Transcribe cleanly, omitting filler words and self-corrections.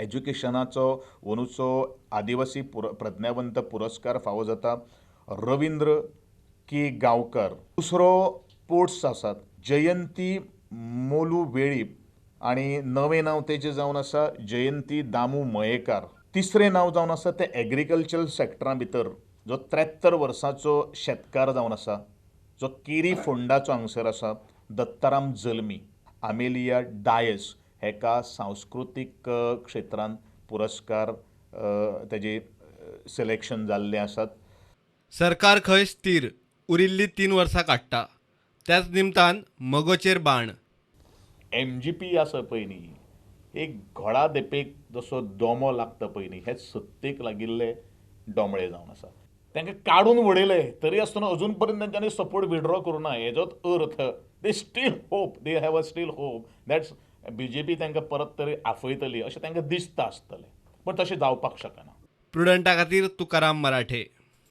एज्युकेशनाचो अंदूचो आदिवासी प्रज्ञावंत पुरस्कार फावो जाता रवींद्र के गांवकर. दुसरो स्पोर्ट्स आसात जयंती मोलू वेळीप आणि नवें नांव तेजें जावन आसा जयंती दामू मयेकार. तिसरें नांव जावन आसा तें एग्रीकल्चरल सेक्टरा भितर जो 73 वर्सांचो शेतकार जावन आसा जो केरी फोंडाचो हांगसर आसा दत्ताराम जल्मी. आमेलिया डायस हेका सांस्कृतीक क्षेत्रांत पुरस्कार तेजे सिलेक्शन जाल्ले आसात. सरकार खंय स्थिर उरिल्ली 3 वर्सां काडटा त्याच निमतान मगोचेर बाण. MGP आसा पळय न्ही एक घोडा देपेक जसो दोमो लागता पळय न्ही हे सत्तेक लागिल्ले डोमळे जावन आसा. तांकां काडून उडयले तरी आसतना अजून पर्यंत तांच्यांनी सपोर्ट विड्रॉ करूं ना हेजोच अर्थ they still hope they have a still hope that's BJP तांकां परत तरी आफयतली अशें तांकां दिसता आसतलें पण तशें जावपाक शकना. प्रुडंटा खातीर तुकाराम मराठे.